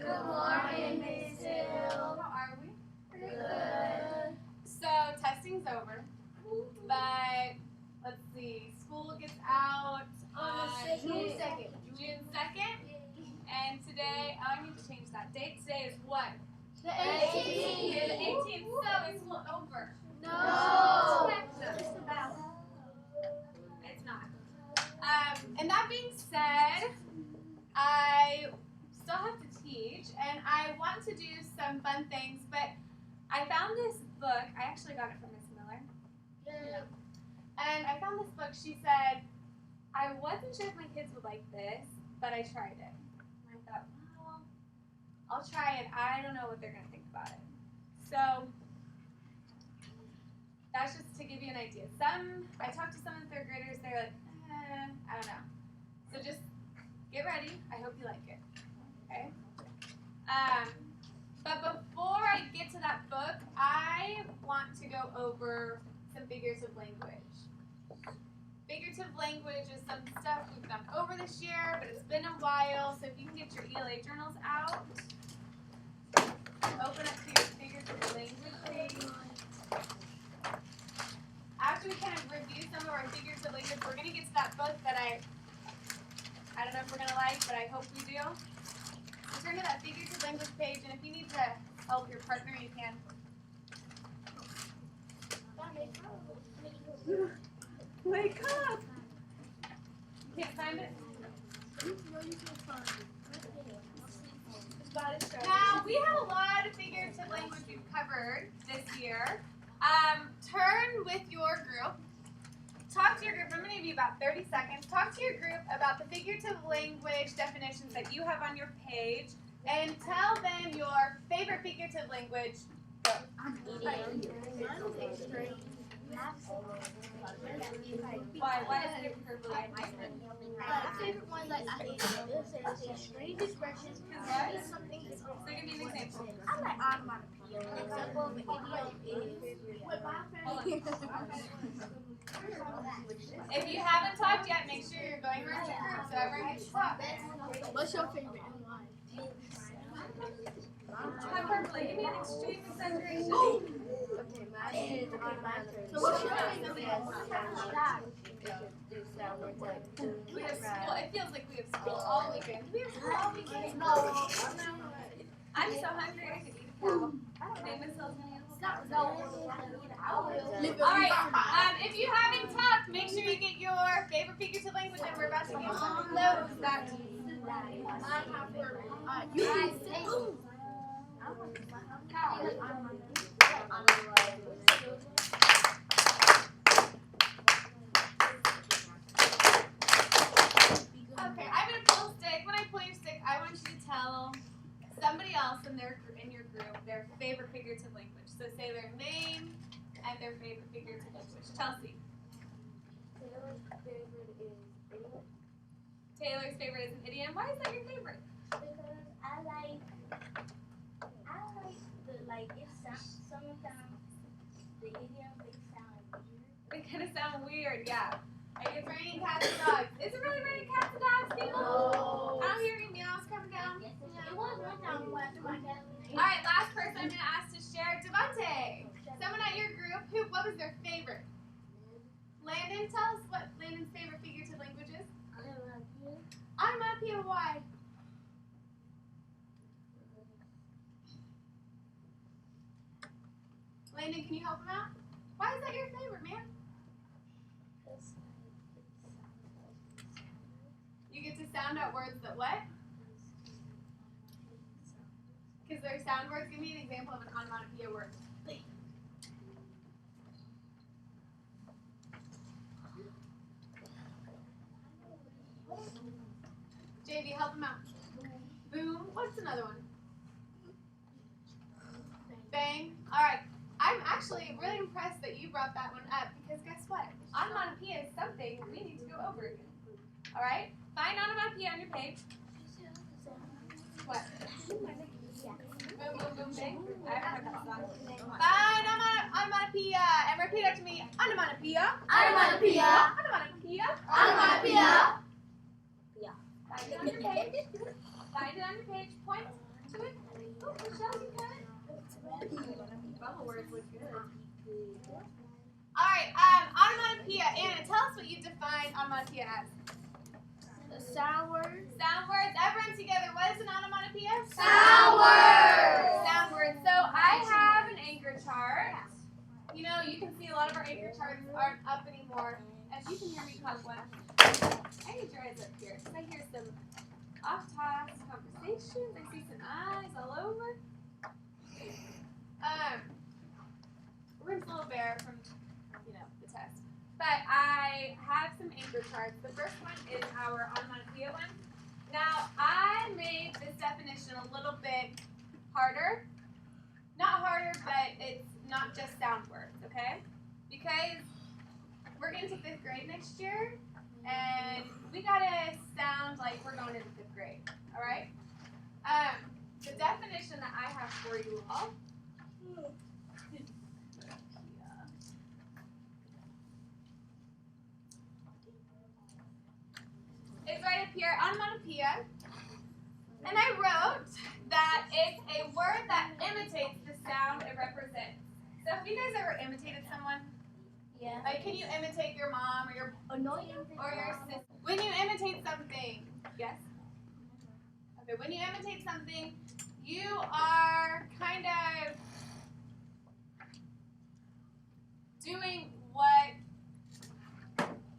Good morning, Miss Hill. How are we? Good. So, testing's over, but let's see, school gets out on June 2nd. June 2nd, and today, oh, I need to change that date. Today is what? The Okay, the 18th, so is school over? No. Just about. It's not. And that being said, I still have to teach, and I want to do some fun things, but I found this book. I actually got it from Miss Miller. Yeah. And I found this book. She said, I wasn't sure if my kids would like this, but I tried it. And I thought, well, I'll try it. I don't know what they're going to think about it. So that's just to give you an idea. I talked to some of the third graders. They're like, I don't know. So just get ready. I hope you like it. Okay? But before I get to that book, I want to go over some figurative language. Figurative language is some stuff we've gone over this year, but it's been a while. So if you can get your ELA journals out, open up to your figurative language page. After we kind of review some of our figurative language, we're going to get to that book that I don't know if we're going to like, but I hope we do. So turn to that figurative language page, and if you need to help your partner, you can. Wake up! You can't find it? Now, we have a lot of figurative language we've covered this year. Turn with your group. Talk to your group. I'm going to give you about 30 seconds. Talk to your group about the figurative language definitions that you have on your page, and tell them your favorite figurative language. Go. Why? Why is it purple? My favorite one that I hate is strange expressions. What? Something is So give me an example. I like onomatopoeia. An example of an idiom is. If you haven't talked yet, make sure you're going around your group so everyone gets to talk. What's your favorite and why? Hyperbole. Give me an extreme exaggeration. Okay, mine is So what's your favorite? We have school. It feels like we have school all weekend. Do we have school all weekend? No. I'm so hungry I could eat a cow. Okay, Miss Hill's gonna eat a cow. All right. If you haven't talked, make sure you get your favorite figurative language, and we're about to get those back to you. Okay, I'm gonna pull a stick. When I pull your stick, I want you to tell somebody else in your group their favorite figurative language. So say their name and their favorite figurative language. Chelsea. Taylor's favorite is an idiom. Why is that your favorite? Because I like it sounds sometimes the idiom they sound weird. They kind of sound weird, yeah. Like it's raining cats and dogs. Is it really raining cats and dogs, people? No. I don't hear any meows coming down. Yes, it was one time after my dad. All right, last person I'm gonna ask to share, Devontae. Someone at your group, what was their favorite? Landon, tell us what Landon's favorite figurative language is. Onomatopoeia, why? Landon, can you help him out? Why is that your favorite, man? You get to sound out words that what? Because they're sound words. Give me an example of an onomatopoeia word. JV, help him out. Boom. What's another one? Bang. All right. I'm actually really impressed that you brought that one up because guess what? Onomatopoeia is something we need to go over again. All right? Find onomatopoeia on your page. What? Boom, boom, boom, bang. I haven't heard that song. Find onomatopoeia and repeat after me. Onomatopoeia. Onomatopoeia. Onomatopoeia. Onomatopoeia. Find it on your page. Find it on your page. Point. to it? Oh, Michelle, you got it. Bubble words look good. All right, onomatopoeia. Anna, tell us what you define onomatopoeia as. Sound words. Sound words. Everyone together. What is an onomatopoeia? Sound words. Sound words. So I have an anchor chart. You know, you can see a lot of our anchor charts aren't up anymore. As you can hear me clap one. I need your eyes up here because I hear some off-task conversations. I see some eyes all over. We're going to slow bear from, the test. But I have some anchor charts. The first one is our onomatopoeia one. Now, I made this definition a little bit harder. Not harder, but it's not just sound words, okay? Because we're getting to 5th grade next year, and we gotta sound like we're going into 5th grade, all right? The definition that I have for you all is right up here, onomatopoeia. And I wrote that it's a word that imitates the sound it represents. So have you guys ever imitated someone? Yeah. Like, can you imitate your mom or your sister? When you imitate something, yes? Okay, when you imitate something, you are kind of doing what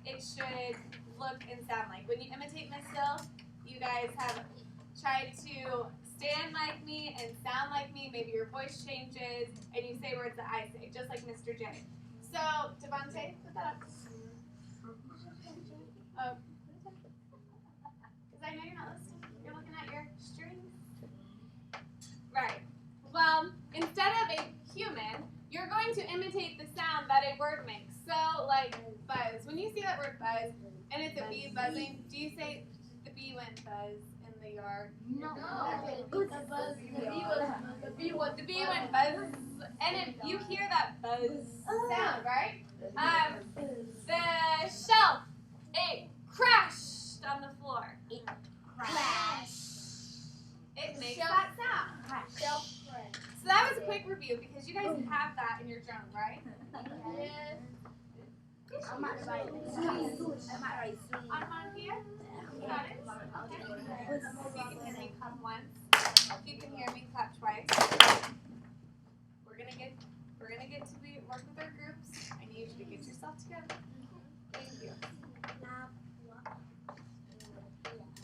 it should look and sound like. When you imitate myself, you guys have tried to stand like me and sound like me. Maybe your voice changes and you say words that I say, just like Mr. J. So, Devontae, put that up. Oh. Because I know you're not listening. You're looking at your strings. Right. Well, instead of a human, you're going to imitate the sound that a word makes. So, like buzz. When you see that word buzz, and it's a bee buzzing, do you say the bee went buzz in the yard? No. The bee went buzz. And if you hear that buzz sound, right? The shelf, it crashed on the floor. It makes that sound. So that was a quick review because you guys have that in your journal, right? Yes. I might write soon. Onomatopoeia? Got it? Okay. If you can hear me, clap once. If you can hear me, clap twice. We're gonna get to work with our groups. I need you to get yourself together. Thank you.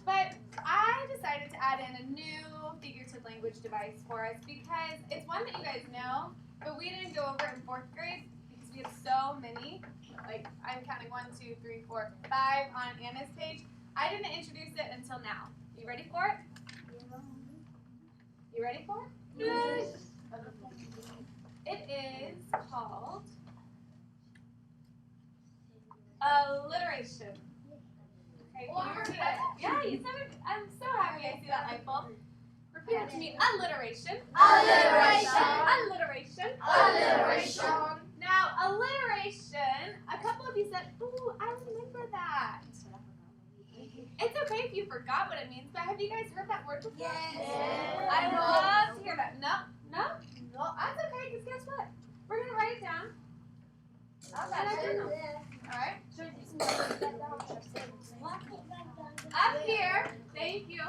But I decided to add in a new figurative language device for us because it's one that you guys know, but we didn't go over it in 4th grade because we have so many. Like, I'm counting 1, 2, 3, 4, 5 on Anna's page. I didn't introduce it until now. You ready for it? You ready for it? Yes. It is called alliteration. Okay, can you repeat it? Yeah, you said it. I'm so happy I see that light bulb. Repeat it to me. Alliteration. Alliteration. Now, alliteration, a couple of you said, ooh, I remember that. It's okay if you forgot what it means, but have you guys heard that word before? Yes. I love to hear that. No? That's okay, because guess what? We're going to write it down. Alright? Up here, thank you.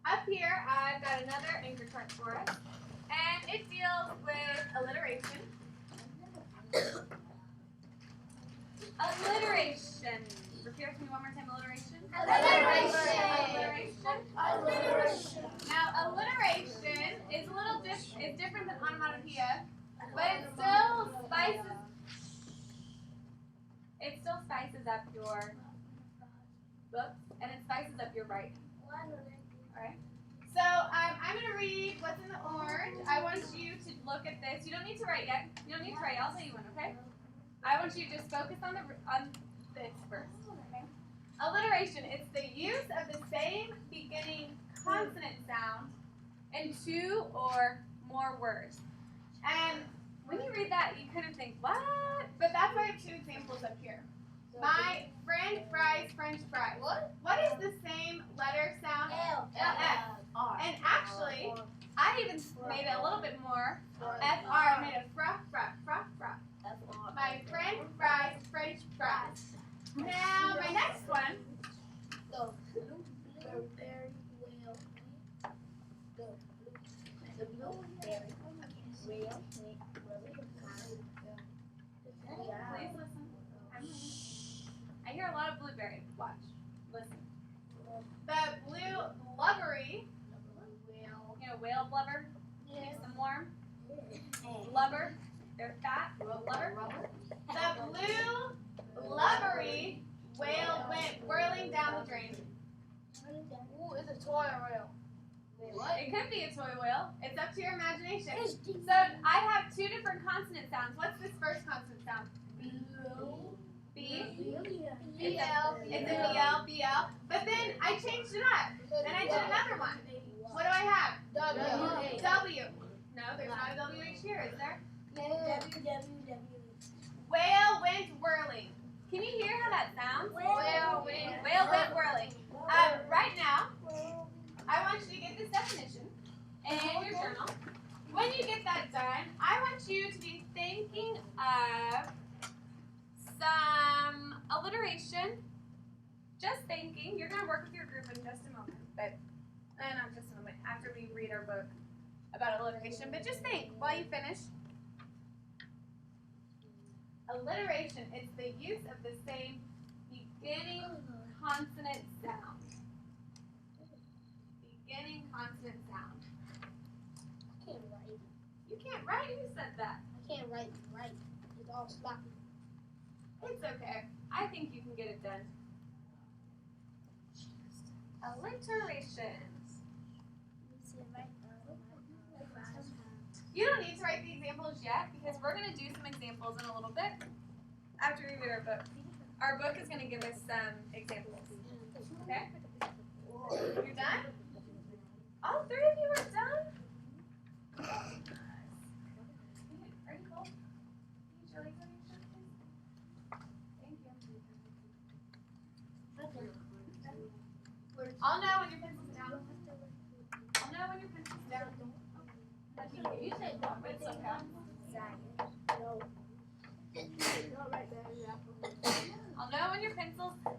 Up here, I've got another anchor chart for us, and it deals with alliteration. Alliteration. Repeat with me one more time. Alliteration. Now, alliteration is a little it's different than onomatopoeia, but it still spices up your books and it spices up your writing. Alright? So I'm going to read what's in the orange. I want you to look at this. You don't need to write yet. You don't need to write. I'll tell you when, okay? I want you to just focus on this first. Okay? Alliteration. It's the use of the same beginning consonant sound in 2 or more words. And when you read that, you kind of think, what? But that's why I have 2 examples up here. My friend fries French fry. Well, even made it a little bit more. FR made a fra. My friend fries French fries. Now my next one. The blueberry whale. The blueberry whale. Please listen. I hear a lot of blueberry. Watch. Listen. The blue blubbery. You know, whale blubber. Keeps them warm. Blubber. They're fat. Blubber. The blue blubbery whale went whirling down the drain. Ooh, it's a toy whale. It could be a toy whale. It's up to your imagination. So I have two different consonant sounds. What's this first consonant sound? B. It's a BL, BL. But then I changed it up. And I did another one. What do I have? W. No, there's not a WH here, is there? Whale went whirling. Can you hear how that sounds? Whale went whirling. Right now, I want you to get this definition in your journal. When you get that done, I want you to be thinking of some alliteration. Just thinking. You're going to work with your group in just a moment. But not just a moment, after we read our book about alliteration. But just think while you finish. Alliteration is the use of the same beginning consonant sound. Beginning consonant sound. I can't write. You can't write? Who said that? I can't write. It's all sloppy. It's okay. I think you can get it done. Alliterations. You don't need to write the examples yet because we're going to do some examples in a little bit after we read our book. Our book is going to give us some examples. Okay? You're done? All three of you are done? Are you cold? Can you show me something, please? Thank you. I'll know when your pencil's down. I'll know when your pencil's down. You said don't, but it's okay. I'll know when your pencil's down.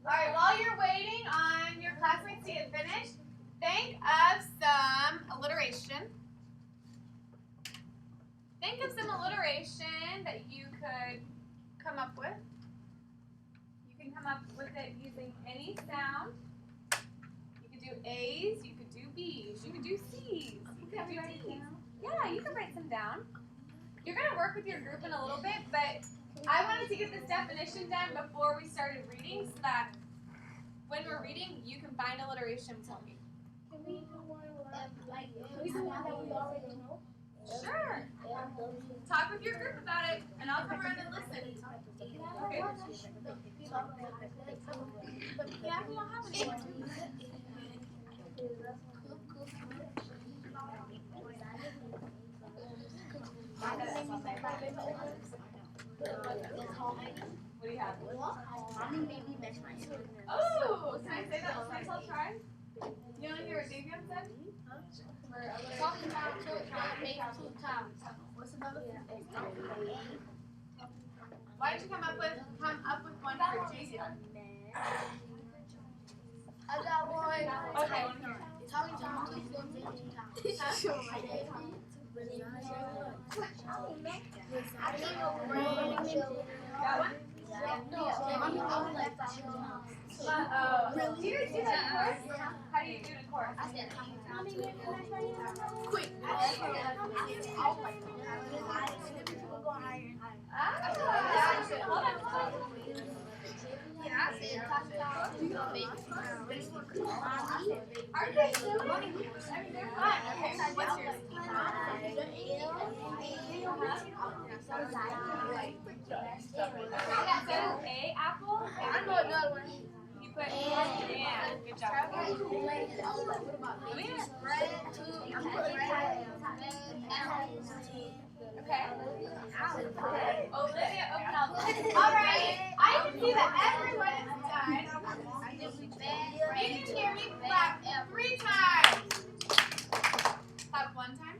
Alright, while you're waiting on your classmates to get finished, think of some alliteration. Think of some alliteration that you could come up with. You can come up with it using any sound. You could do A's, you could do B's, you could do C's, you could do D's. Yeah, you can write some down. You're going to work with your group in a little bit, but I wanted to get this definition done before we started reading so that when we're reading, you can find alliteration for me. Can we do one that we already know? Sure. Talk with your group about it, and I'll come around and listen. Okay? Yeah, we don't have any. What do you have? Oh, can I say that one nice? I'll try. You want to hear what Davion said? Talking about maybe 2 times. What's another thing? Why did you come up with one for Davion? I got one. Okay. Talking about 2 times. I think Got one? Do you guys do that in chorus? How do you do it in chorus? quick. Aren't they silly? I mean, they're fun. Okay, what's yours? A apple? I know another one. You put and. Good job. Okay. Olivia, open up. Alright, I can see that everyone is done. You can hear me clap 3 times. Clap 1 time.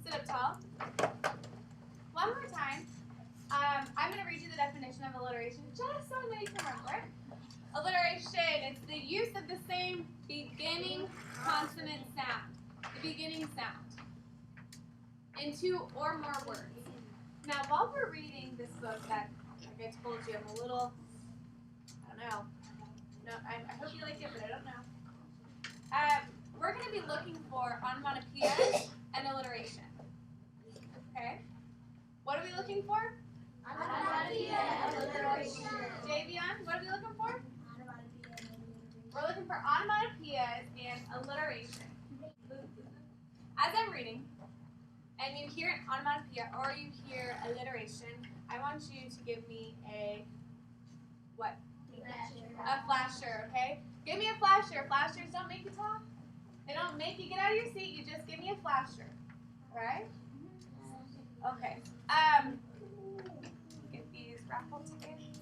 Sit up tall. 1 more time. I'm going to read you the definition of alliteration just so that you can remember it. Alliteration, it's the use of the same beginning consonant sound. The beginning sound. In 2 or more words. Now, while we're reading this book that, like I told you, I'm a little, I don't know. No, I hope you like it, but I don't know. We're going to be looking for onomatopoeias and alliteration. Okay? What are we looking for? Onomatopoeia and alliteration. Javion, what are we looking for? We're looking for onomatopoeias and alliteration. As I'm reading, and you hear an onomatopoeia or you hear alliteration, I want you to give me a what? A flasher, okay? Give me a flasher. Flashers don't make you talk. They don't make you get out of your seat. You just give me a flasher. Alright? Okay. Get these raffle tickets.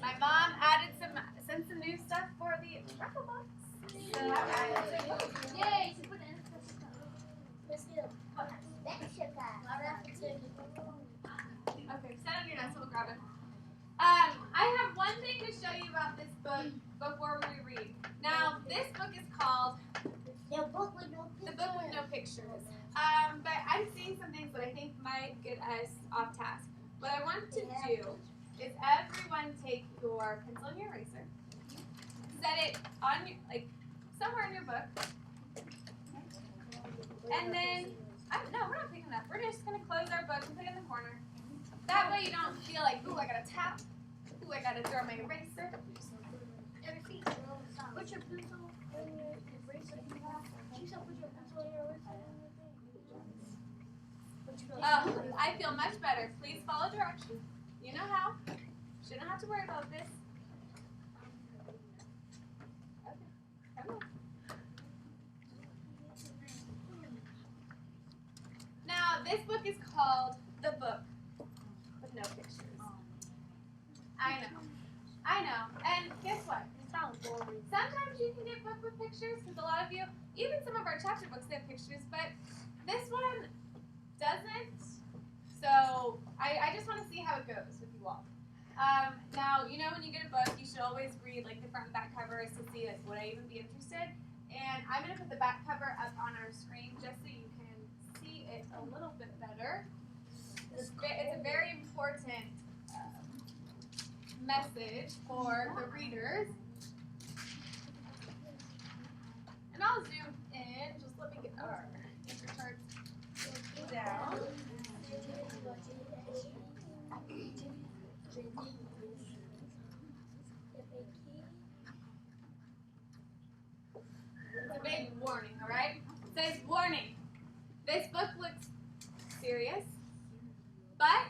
My mom sent some new stuff for the raffle box. So Yay! She put it in the okay, set on your desk, we'll grab it. I have one thing to show you about this book before we read. Now, this book is called The book with no pictures. But I'm seeing some things that I think might get us off task. What I want to do is everyone take your pencil and your eraser, set it on your, like somewhere in your book, and then no, we're not picking up. We're just gonna close our book and put it in the corner. That way you don't feel like, ooh, I gotta tap. Ooh, I gotta throw my eraser. Put your pencil in your eraser. She said put your pencil in your eraser. Oh, I feel much better. Please follow directions. You know how. Shouldn't have to worry about this. Okay, come on. Now, this book is called The Book with No Pictures. I know. And guess what? Sometimes you can get book with pictures because a lot of you, even some of our chapter books, they have pictures, but this one doesn't. So I just want to see how it goes with you all. Now, you know when you get a book, you should always read like the front and back covers to see like would I even be interested. And I'm going to put the back cover up on our screen just so you can see it a little bit better. It's a very important message for the readers. And I'll zoom in. Just let me get our answer charts down. It's a big warning, all right? It says, warning. This book looks serious, but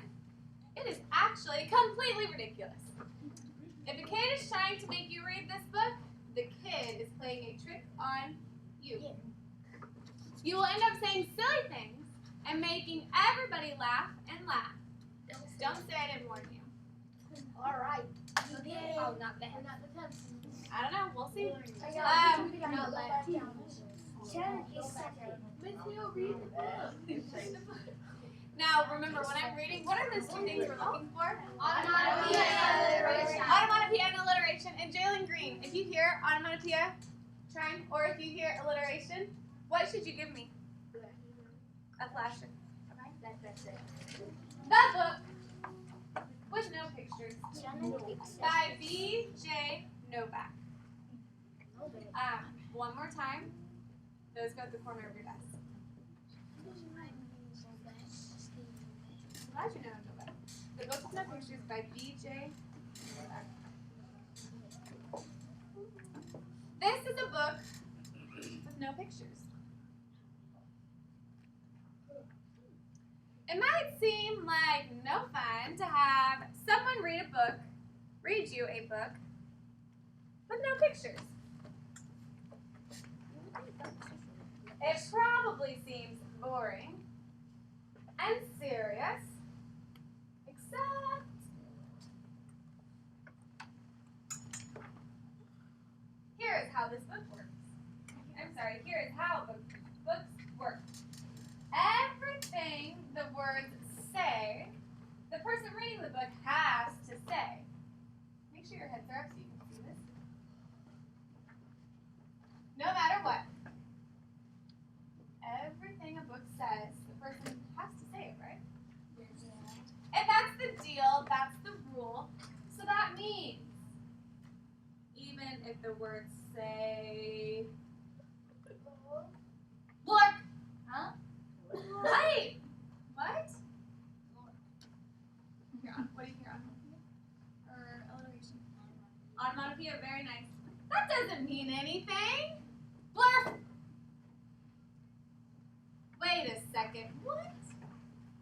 it is actually completely ridiculous. If a kid is trying to make you read this book, the kid is playing a trick on you. You will end up saying silly things and making everybody laugh and laugh. Don't say I didn't warn you. Alright. Oh, not bad. I don't know. We'll see. Now, remember, when I'm reading, what are those 2 things we're looking for? Onomatopoeia and alliteration. Onomatopoeia and alliteration. And Jalen Green, if you hear onomatopoeia, or if you hear alliteration, what should you give me? A flasher. Okay? That's it. The book with no pictures by B.J. Novak. One more time. Those go at the corner of your desk. Glad you know Novak. The book with no pictures by B.J. Novak. This is a book with no pictures. It might seem like no fun to have someone read you a book with no pictures. It probably seems boring and serious, except says, the person has to say it, right? And that's the deal, that's the rule. So that means, even if the words say, Lork. Huh? Right. What? What do you hear? Or alliteration. Onomatopoeia, very nice. That doesn't mean anything. Blurf. Wait a second. What?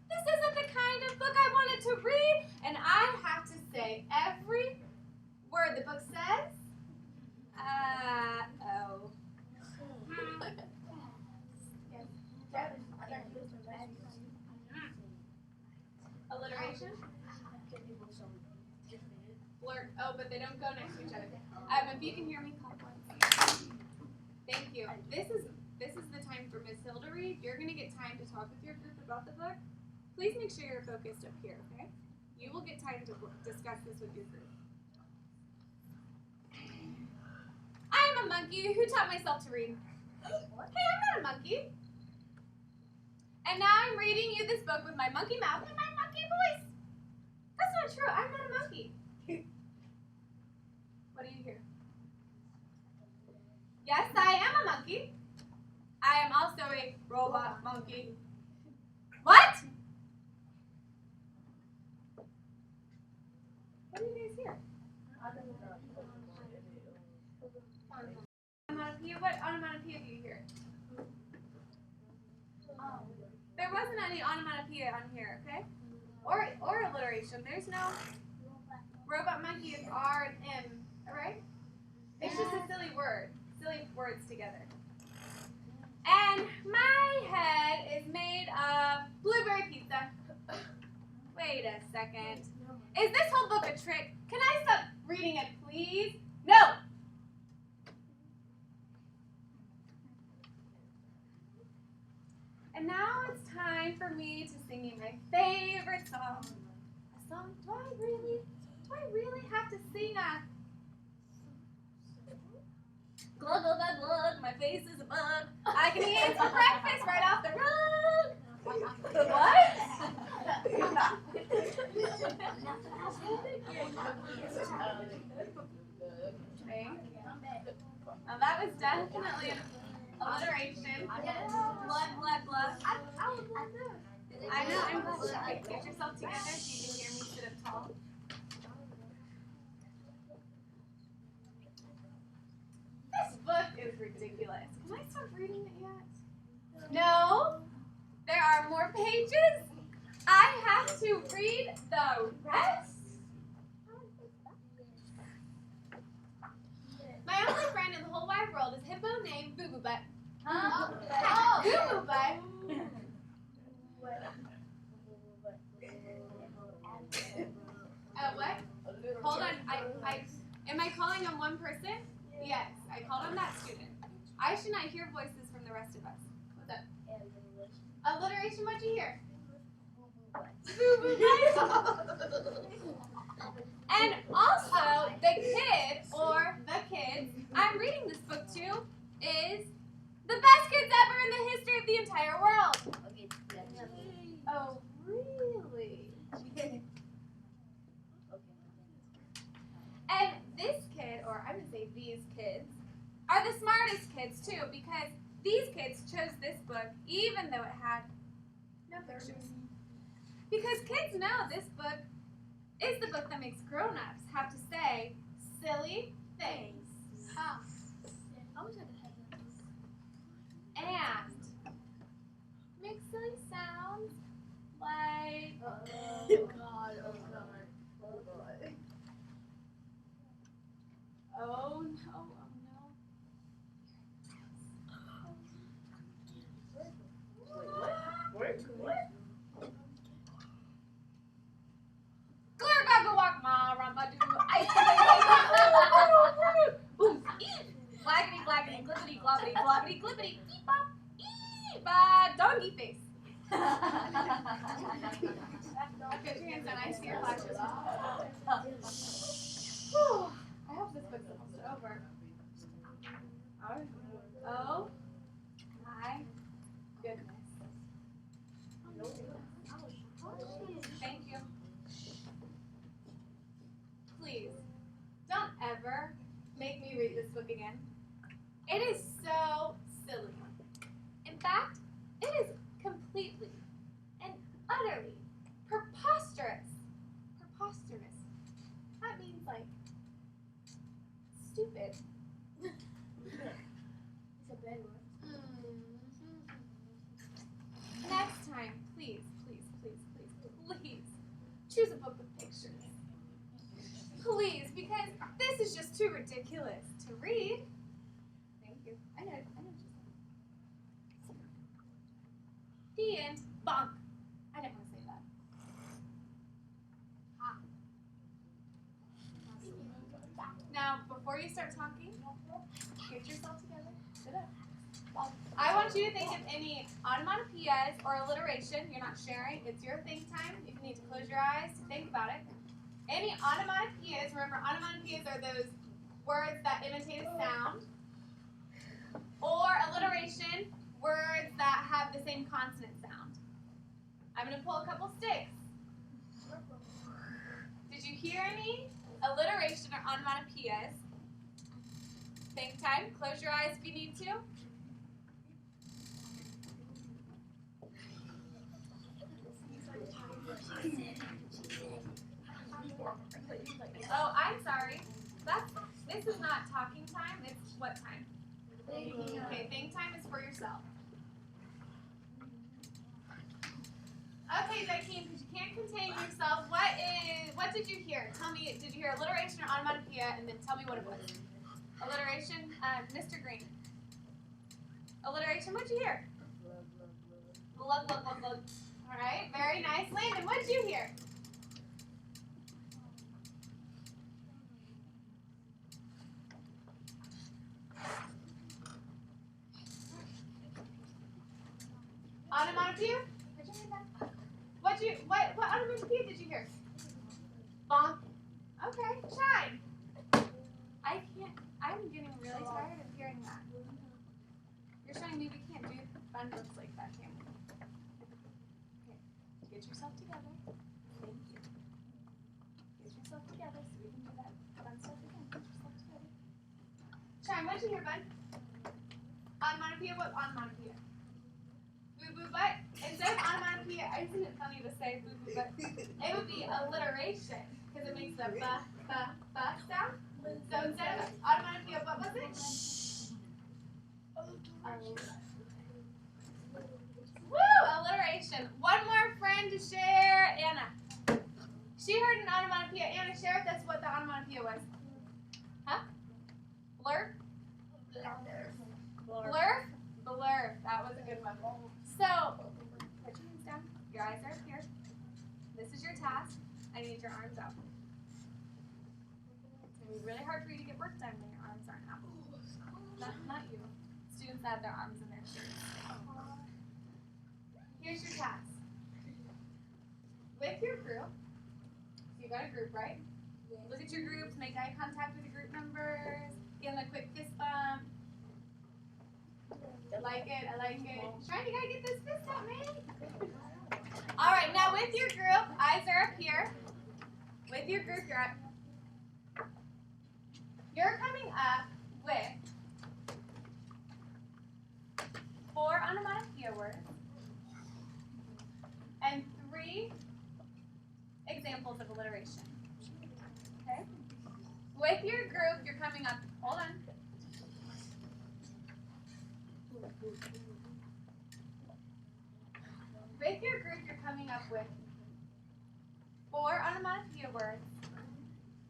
This isn't the kind of book I wanted to read, and I have to say every word the book says. Oh. Alliteration? Blurt. Oh, but they don't go next to each other. If you can hear me, clap once. Thank you. This is the time for Miss Hill to read. You're going to get time to talk with your group about the book. Please make sure you're focused up here, okay? You will get time to discuss this with your group. I am a monkey who taught myself to read. Hey, I'm not a monkey. And now I'm reading you this book with my monkey mouth and my monkey voice. That's not true. I'm not a monkey. What do you hear? Yes, I am a monkey. I am also a robot monkey. What? What do you guys hear? Onomatopoeia. What onomatopoeia do you hear? There wasn't any onomatopoeia on here, okay? Or alliteration. There's no robot monkey is R and M, alright? It's just a silly word. Silly words together. And my head is made of blueberry pizza. Wait a second. Is this whole book a trick? Can I stop reading it, please? No! And now it's time for me to sing you my favorite song. A song, do I really have to sing a glug, glug, glug, glug, my face is a bug. I can eat some breakfast right off the rug. What? Okay. Now that was definitely an alliteration. Glug, glug, glug. I know, I'm glad. Okay, get yourself together so you can hear me sit up tall. This book is ridiculous. Can I stop reading it yet? No. There are more pages. I have to read the rest. My only friend in the whole wide world is hippo named Boo Boo Butt. Huh? Boo Boo Butt. What? Hold on. Am I calling on one person? Yes, I called on that student. I should not hear voices from the rest of us. What's up? Alliteration, what'd you hear? Boo Boo Butt. And also, the kid, or the kids, I'm reading this book to, is the best kids ever in the history of the entire world. Oh, really? And this kid, or I'm going to say these kids, are the smartest kids too, because these kids chose this book even though it had no pictures. Because kids know this book is the book that makes grown-ups have to say silly things. I wish I could have that. And make silly sounds like Oh God, oh God, oh God. oh no, oh no. What? Glurgagawak ma rumbadoo. Boom. Flaggity flaggity clippity globbity globbity clippity beep bop ba doggy face. Put your hands down. I see your flashes. Whew. I hope this book's almost over. Oh my goodness. fabulous. To read, thank you. I know what you said. The end. Bonk. I didn't want to say that. Now, before you start talking, get yourself together. Sit up. I want you to think of any onomatopoeias or alliteration. You're not sharing. It's your think time. You need to close your eyes to think about it. Any onomatopoeias, remember onomatopoeias are those words that imitate a sound. Or alliteration, words that have the same consonant sound. I'm going to pull a couple sticks. Did you hear any alliteration or onomatopoeias? Think time. Close your eyes if you need to. Oh, I'm sorry. This is not talking time. It's what time? Okay, think time is for yourself. Okay, Zakeem, because you can't contain yourself, what did you hear? Tell me, did you hear alliteration or onomatopoeia, and then tell me what it was. Alliteration, Mr. Green. Alliteration, what'd you hear? Glug, glug, glug, glug. All right, very nice. Landon, what did you hear? Onomatopoeia? What onomatopoeia did you hear? Bonk. Okay, shine. I'm getting really tired of hearing that. You're showing me we can't do fun looks like that, can we? Okay, get yourself together. Thank you. Get yourself together so we can do that fun stuff again. Get yourself together. Shine, what did you hear, bud? Onomatopoeia, what onomatopoeia? Boo boo butt. Instead of onomatopoeia, isn't it funny to say boo boo butt? It would be alliteration because it makes the ba sound. So instead of onomatopoeia, what was it? Woo! Alliteration. One more friend to share. Anna. She heard an onomatopoeia. Anna, share with us what the onomatopoeia was. Huh? Blur? Blur? Blur. That was a good one. So, put your hands down. Your eyes are up here. This is your task. I need your arms out. It's going to be really hard for you to get work done when your arms aren't out. Not you. Students that have their arms in their shirts. Here's your task. With your group, so you got a group, right? Look at your groups, make eye contact with the group members, give them a quick fist bump. I like it, I like it. Shrine, you gotta get this fist out, man. Alright, now with your group, eyes are up here. With your group, you're coming up with 4 onomatopoeia words and 3 examples of alliteration. Okay? With your group, you're coming up, hold on. With your group, you're coming up with 4 onomatopoeia words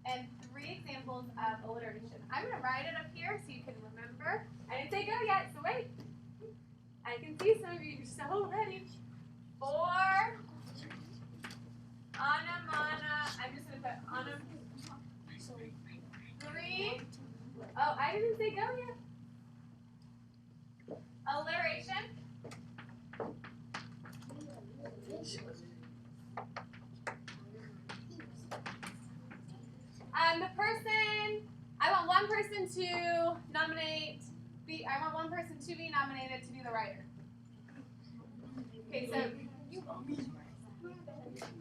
and 3 examples of alliteration. I'm going to write it up here so you can remember. I didn't say go yet, so wait. I can see some of you are so ready. 4 I'm just going to put 3. Oh, I didn't say go yet. Alliteration. The person, I want one person to nominate, I want one person to be nominated to be the writer. Okay, so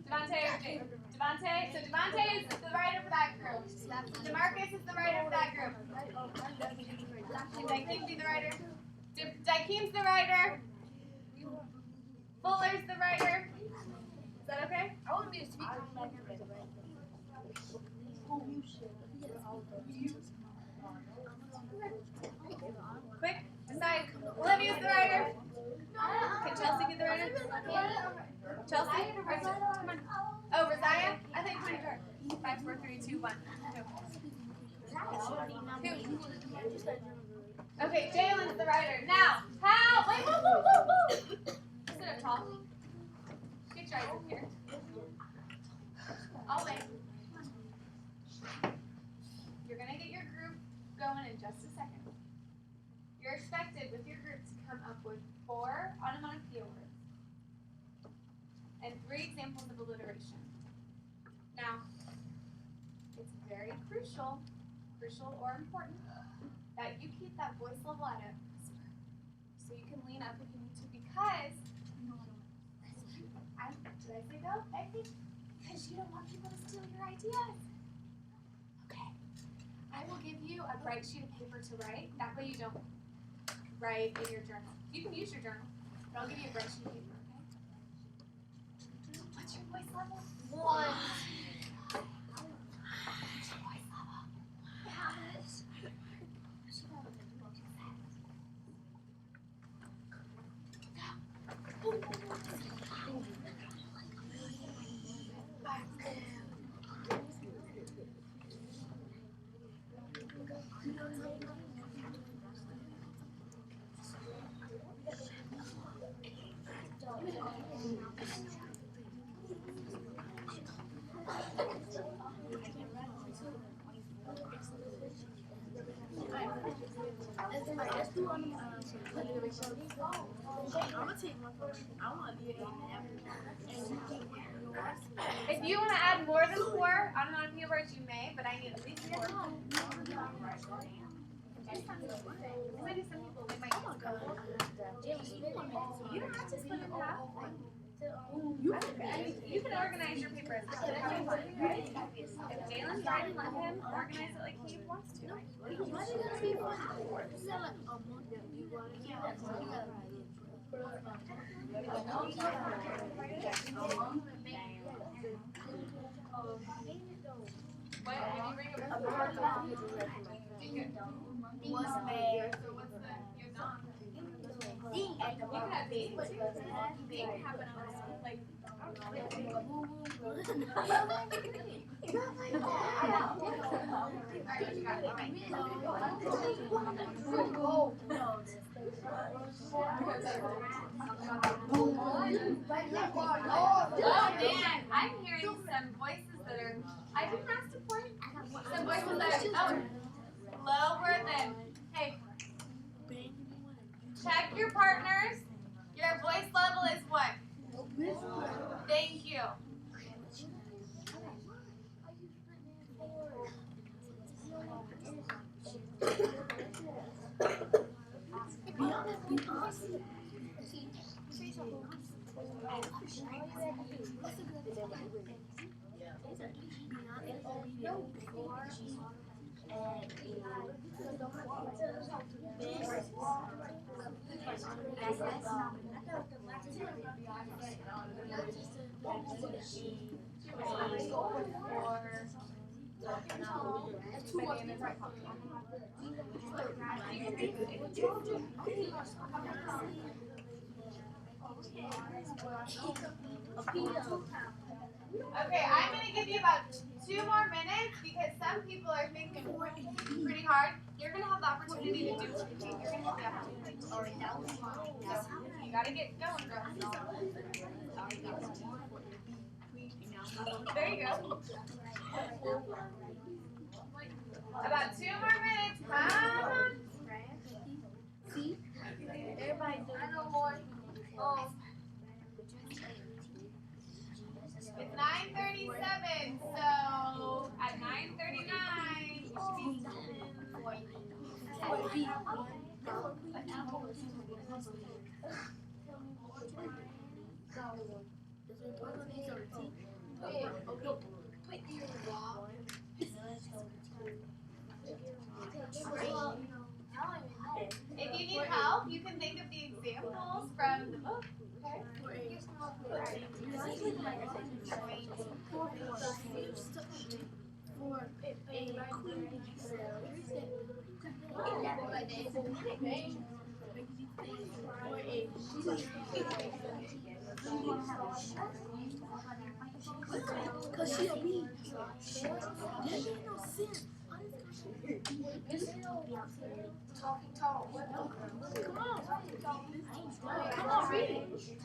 Devontae or Jake? Devontae? So Devontae is the writer for that group. DeMarcus is the writer for that group. Can Dakeem be the writer? Dakeem's the writer. Fuller's the writer. Is that okay? I want to be a speaker. Quick, decide. Olivia's the writer. Can Chelsea be the writer? Chelsea? Come on. Oh, Rosiah? I think my turn. 5, 4, 3, 2, 1. Go. Okay, Jalen's the writer. Now, how? Wait, whoa. Sit up tall. Get your eyes in here. I'll wait. You're going to get your group going in just a second. You're expected with your group to come up with 4 onomatopoeia words and 3 examples of alliteration. Now, it's very crucial or important that you keep that voice level at a whisper. So you can lean up if you need to, because did I say go? I think because you don't want people to steal your ideas. Okay. I will give you a bright sheet of paper to write. That way you don't write in your journal. You can use your journal, but I'll give you a bright sheet of paper, okay? What's your voice level? 1. If you want to add more than 4 onomatopoeia words, you may, but I need at least 4. Maybe some people they might you don't have to split it in half. You can organize your paper as how you want. If Jalen's writing, let him organize it like he wants to. What did you bring up? What's made? So what's the your dog? You can have these too. They can happen on like. Oh man, I'm hearing some voices that are. I didn't ask to point. Some voices that are lower than. Hey, check your partners. Your voice level is what? Thank you. Okay, I'm going to give you about 2 more minutes because some people are thinking pretty hard. You're going to have the opportunity to do what you think. You're going to have the opportunity to already know. You got to get going, girl. There you go. About 2 more minutes. Come on. Everybody it's 9:37, so at 9:39, if you need help, you can think of the examples from the book. You've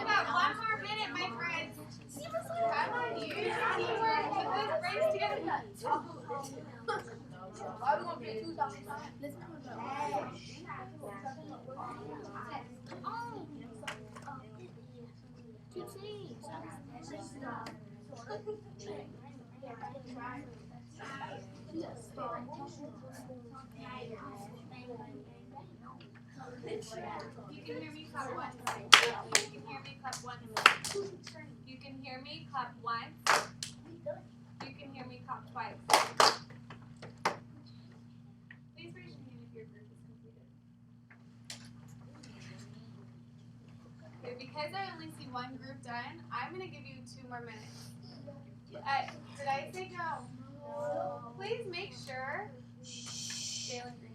got one more minute, my friends. Come on, use your teamwork. Put those brains together. You can hear me, clap once. You can hear me, clap once. You can hear me, clap once. You can hear me, clap twice. Please raise your hand if your group is completed. Okay, because I only see one group done, I'm going to give you 2 more minutes. Did I say go? Please make sure. Jalen Green.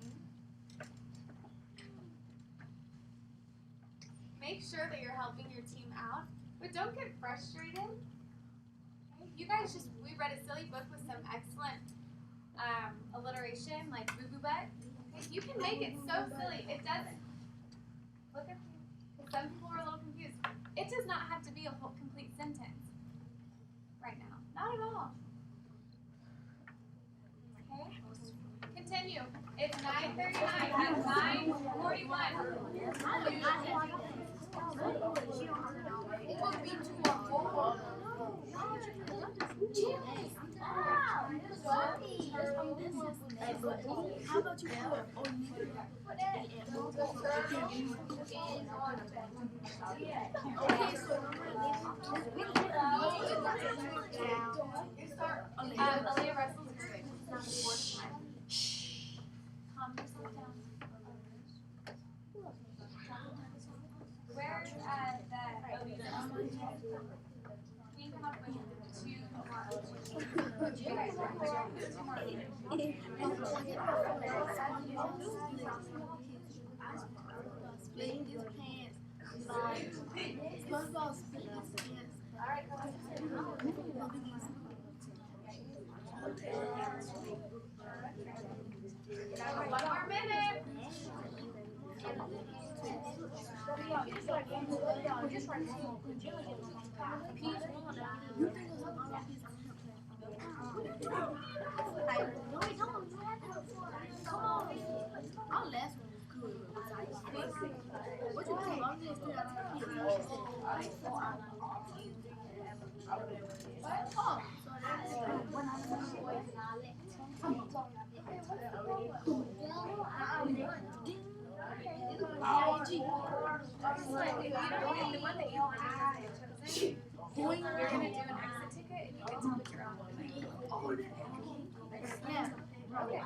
Make sure that you're helping your team out, but don't get frustrated. Okay? You guys we read a silly book with some excellent alliteration, like boo boo butt. Okay? You can make it so silly. It doesn't. Look at me. Some people are a little confused. It does not have to be a whole complete sentence right now. Not at all. Okay? Continue. It's 9:39 and 9:41. It would be 2 or 4. How about you put Aaliyah Russell's group. It's not the 4th time. Calm yourself down. Where's the Elisa? Can you come up with 2 more? You guys are 2 more. Splitting his pants. SpongeBob splitting his pants. Alright, come on. One more minute. Our last one was good. What you think? I'm just doing You're going to do an exit ticket and you get to put your own one. Okay.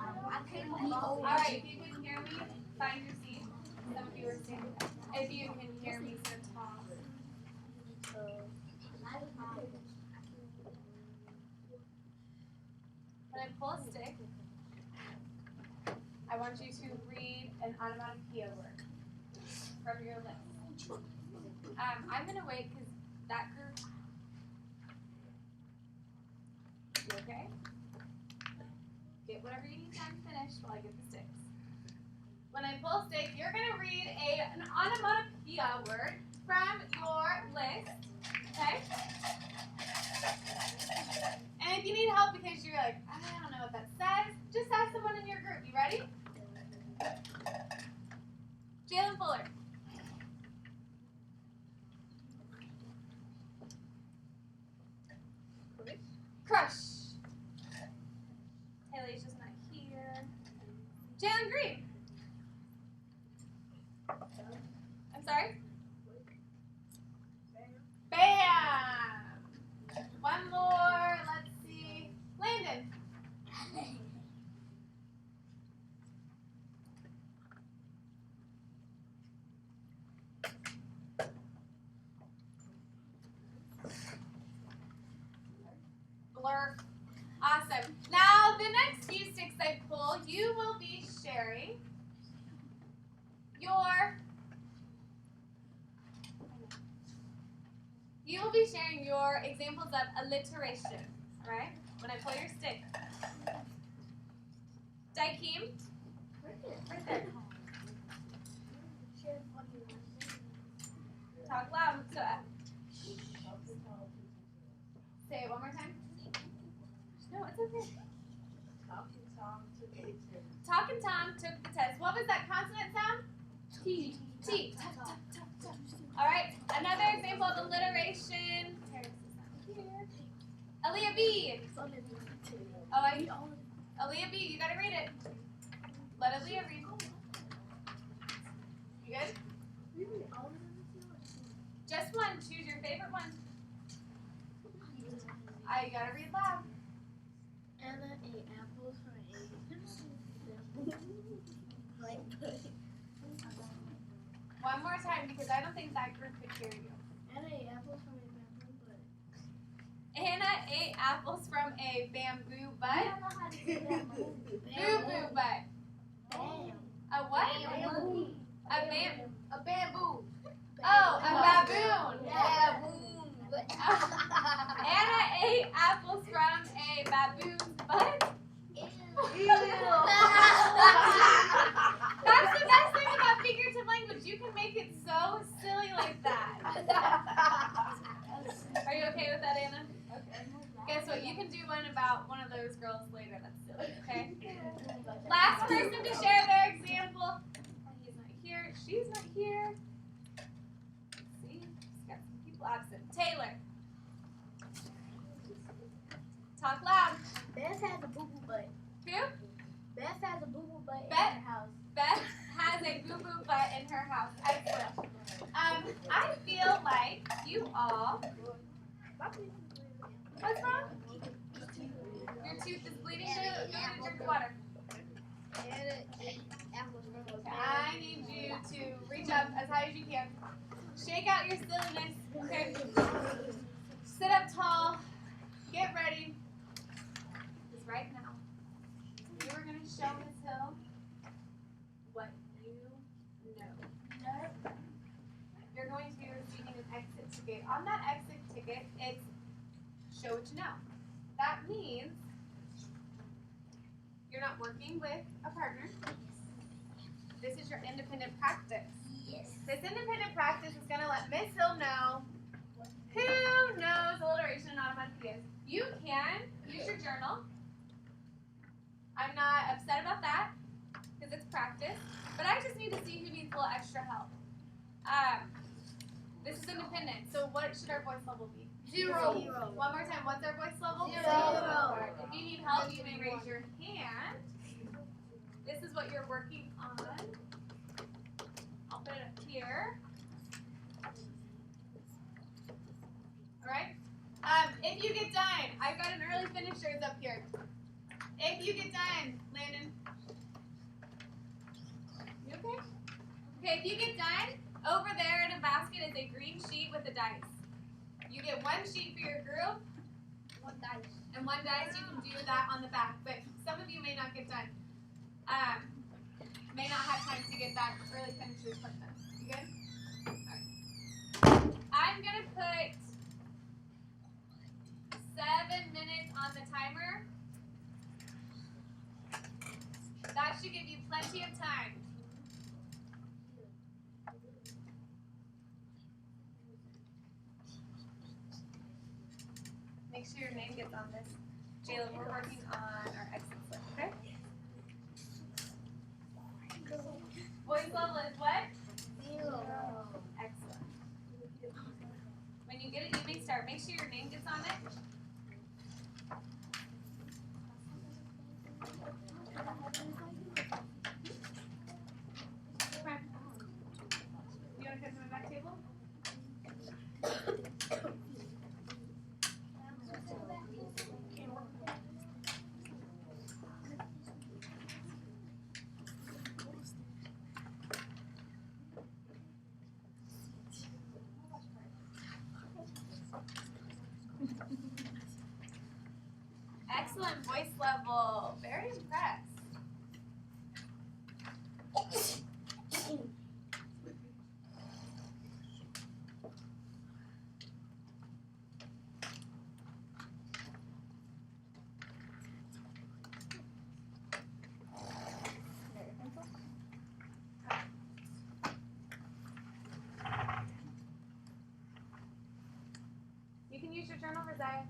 Alright, if you can hear me, find your seat. Some of you are standing up. If you can hear me, so talk. When I pull a stick, I want you to read an onomatopoeia word from your list. I'm going to wait because that group. You okay? Get whatever you need time to finish while I get the sticks. When I pull a stick, you're going to read an onomatopoeia word from your list. Okay? And if you need help because you're like, I don't know what that says, just ask someone in your group. You ready? Jalen Fuller. Crush. Haley's just not here. Jalen Green. I'm sorry? Bam! One more. Let's see. Landon. you will be sharing your examples of alliteration, right? When I pull your stick. Daikim. Right there. Talk loud. So, say it one more time. No, it's okay. Talk and Tom took the test. What was that consonant sound? T. T. All right. Another example of alliteration. Aaliyah B. Aaliyah B. You gotta read it. Let Aaliyah read. You good? Just one. Choose your favorite one. I gotta read loud. Anna ate apples from One more time because I don't think that group could hear you. Anna ate apples from a bamboo butt. Anna ate apples from a bamboo butt. I don't know how to say that. Boo-boo butt. A what? A bamboo. Oh, a baboon. Anna ate apples from a baboon's butt. That's the best thing about figurative language. You can make it so silly like that. Are you okay with that, Anna? Okay. Guess what? You can do one about one of those girls later. That's silly, okay? Last person to share their example. He's not here. She's not here. Let's see. She's got some people absent. Taylor. Talk loud. Beth has a boo-boo butt. Who? Beth has a boo-boo butt in Beth? her house. Beth has a boo-boo butt in her house. Excellent. I feel like you all. What's wrong? Your tooth is bleeding. Go and drink water. I need you to reach up as high as you can. Shake out your silliness. Okay. Sit up tall. Get ready. Because right now, you are going to show Ms. Hill what you know. You're going to be receiving an exit ticket. On that exit ticket, it's show what you know. That means you're not working with a partner. This is your independent practice. Yes. This independent practice is going to let Ms. Hill know who knows alliteration and onomatopoeias. You can use your journal. I'm not upset about that because it's practice, but I just need to see who needs a little extra help. This is independent, so what should our voice level be? 0. One more time, what's our voice level? 0. If you need help, you may raise your hand. This is what you're working on. I'll put it up here. Alright? If you get done, I've got an early finishers up here. If you get done, Landon. You okay? Okay, if you get done, over there in a basket is a green sheet with a dice. You get one sheet for your group. One dice. And one dice, you can do that on the back. But some of you may not get done. May not have time to get that early finishers part done. You good? Alright. I'm going to put 7 minutes on the timer. That should give you plenty of time. Make sure your name gets on this. Jayla, we're working on our exit slip, okay? Voice level is what? 0. Excellent. When you get it, you may start. Make sure your name gets on it. You want to come to my back table? Excellent voice level. Very impressed. turn over, Zaya.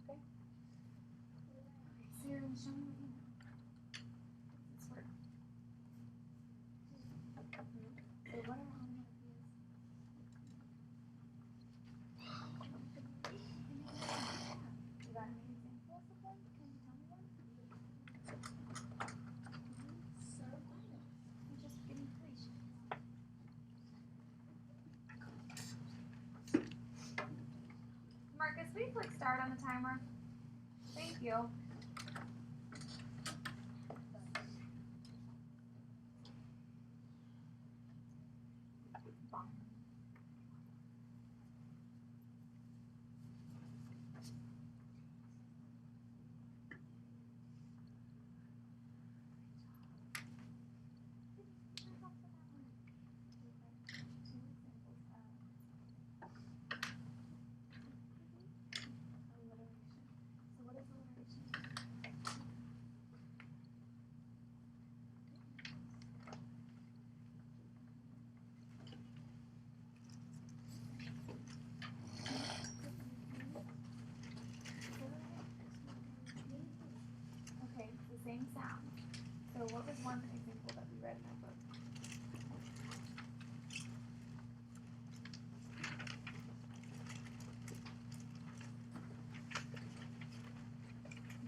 Okay. So you're gonna show me what you know. This word. So what are onomatopoeias? You got any examples of them? Can you tell me one? So, you just give me three. Marcus, will you click start on the timer? Thank you. So what is alliteration? Okay, it's the same sound. So what was one example that we read in that book?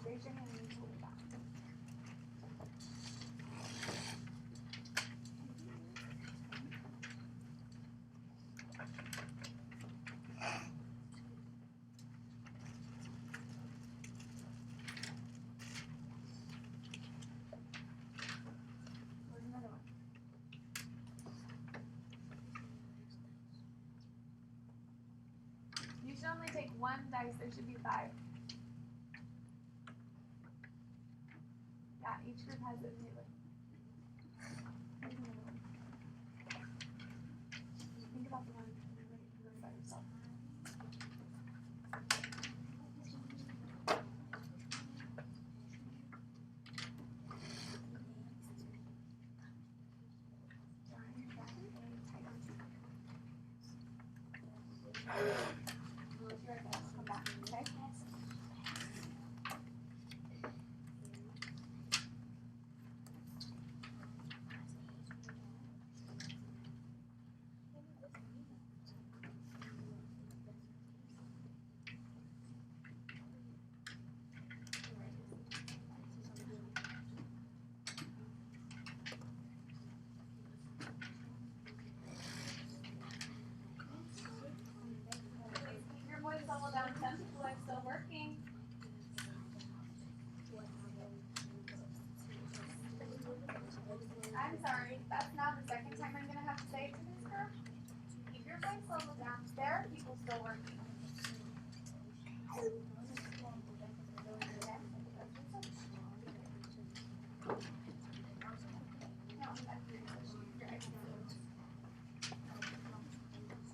Raise your hand and hold it back. Where's another one? You should only take one dice. There should be 5. Yeah, each group has it, Taylor. Here's another one. Think about the one you're by yourself. We'll be right back. Come back, okay? Keep your voice level down. Some people are still working. I'm sorry, that's now the second time I'm going to have to say it to this girl. Keep your voice level down. There are people still working.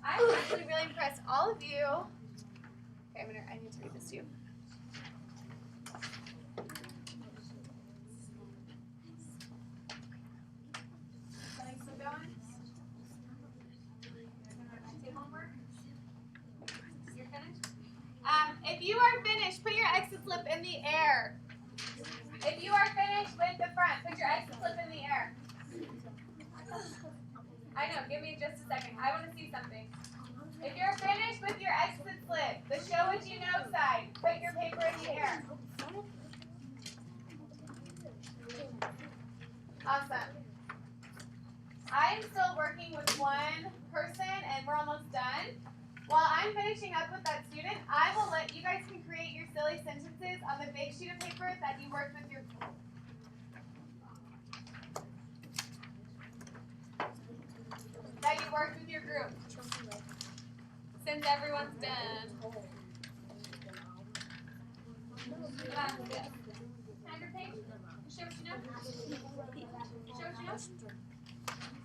I'm actually really impressed. All of you. Okay, I need to read this to you. Can I keep going? Take homework? You're finished? If you are finished, put your exit slip in the air. If you are finished with the front, put your exit slip in the air. I know, give me just a second. I want to see something. If you're finished with your exit slip, the show what you know side, put your paper in the air. Awesome. I'm still working with one person and we're almost done. While I'm finishing up with that student, I will let you guys can create your silly sentences on the big sheet of paper that you worked with your group. Since everyone's done. Hand your page. Show what you know. Show what you know.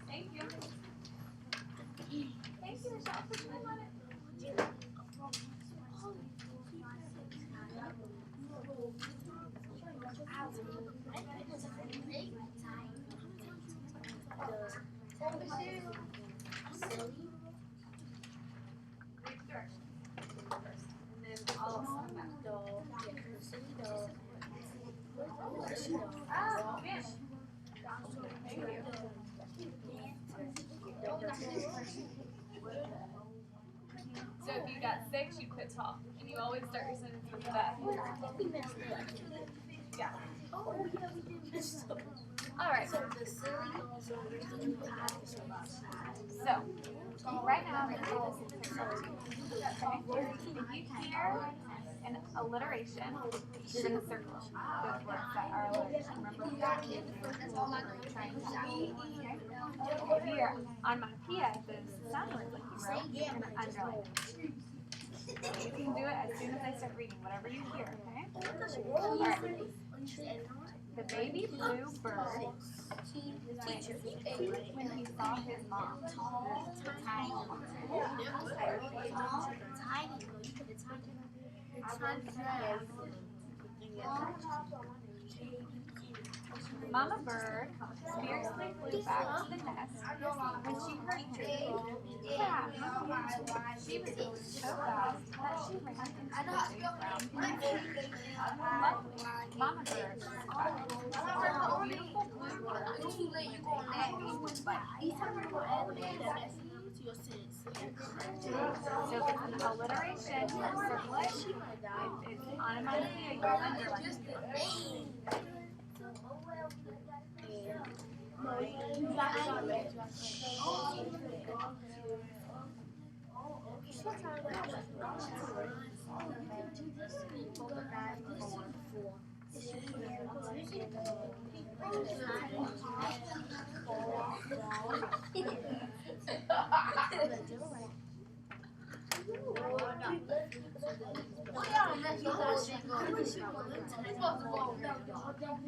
Thank you. Thank you, Michelle. Put your name on it. Hold the shoe. Read the directions. you got 6, you put tall. And you always start your sentence with that. Yeah. All right. So right now I'm going to do this in pixel 2. Okay? If you hear an alliteration, you're going to circle those words that are alliteration. Remember that? If you hear onomatopoeia, those sound words like you wrote, you're going to underline. You can do it as soon as I start reading, whatever you hear, okay? All right. The baby blue bird when he saw his mom. Mama bird fiercely flew back to the nest when she heard him. Yeah, she was going so fast that she ran into the big brown hen. Mama bird was a beautiful blue bird. So if it's an alliteration, circle it. If it's onomatopoeia, you underline it.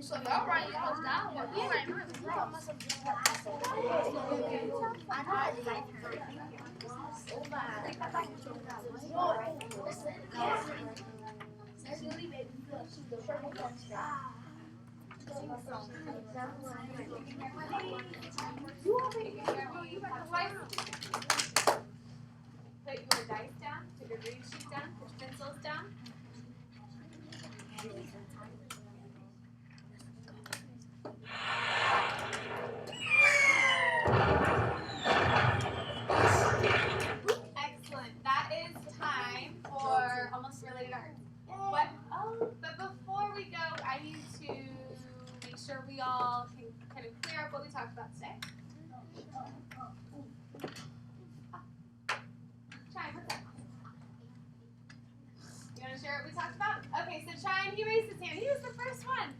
So y'all write yours down, but we write mine. Put your dice down, put your reading sheet down, put your pencils down. Excellent. That is time for almost related art. What? Oh, but before we go, I need to make sure we all can kind of clear up what we talked about today. Chime, what's up? You want to share what we talked about? Okay, so Chime, he raised his hand. He was the first one.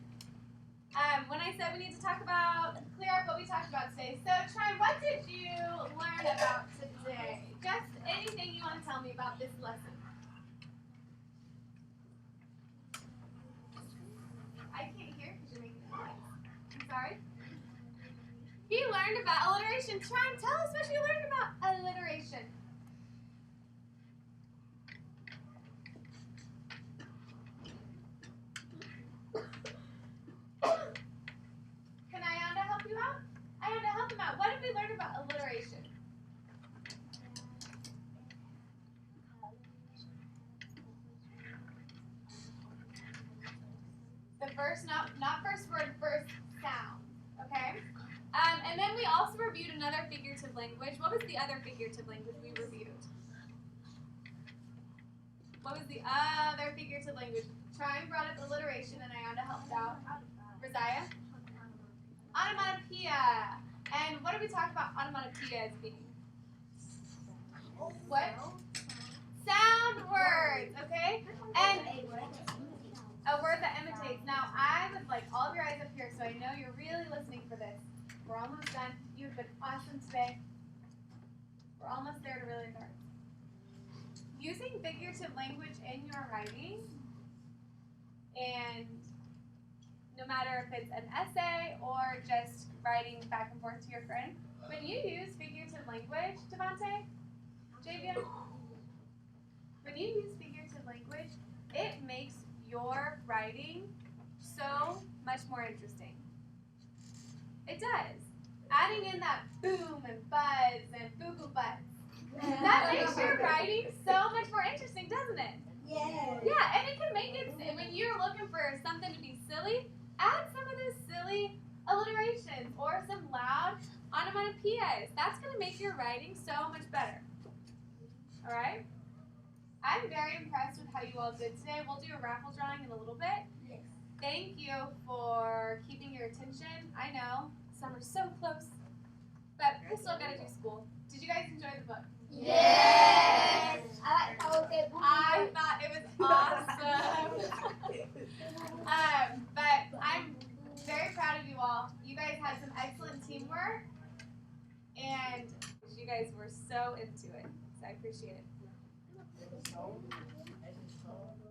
When I said we need to talk about, clear up what we talked about today. So Chime, what did you learn about today? Just anything you want to tell me about this lesson. I can't hear because you're making noise. I'm sorry. He learned about alliteration. Chime, tell us what you learned about alliteration. Can Ayanda help you out? Ayanda, help him out. What did we learn about alliteration? The first, not first word, first sound. Okay? And then we also reviewed another figurative language. What was the other figurative language we reviewed? What was the other figurative language? Chime brought up alliteration and Ayanda helped out. Rosiah? Onomatopoeia. And what did we talk about onomatopoeia as being? What? Sound words, okay? And a word that imitates. Now, I would like all of your eyes up here so I know you're really listening for this. We're almost done. You've been awesome today. We're almost there to really start. Using figurative language in your writing, and no matter if it's an essay or just writing back and forth to your friend, when you use figurative language, Devontae, Javian, when you use figurative language, it makes your writing so much more interesting. It does. Adding in that boom and buzz and boo-boo butts, that makes your writing so much more interesting, doesn't it? Yeah. Yeah, and it can make it, when you're looking for something to be silly, add some of those silly alliterations or some loud onomatopoeias. That's going to make your writing so much better. All right? I'm very impressed with how you all did today. We'll do a raffle drawing in a little bit. Yes. Thank you for keeping your attention. I know, summer's so close, but we still gotta do school. Did you guys enjoy the book? Yes. I like how they I thought it was awesome. But I'm very proud of you all. You guys had some excellent teamwork, and you guys were so into it. So I appreciate it.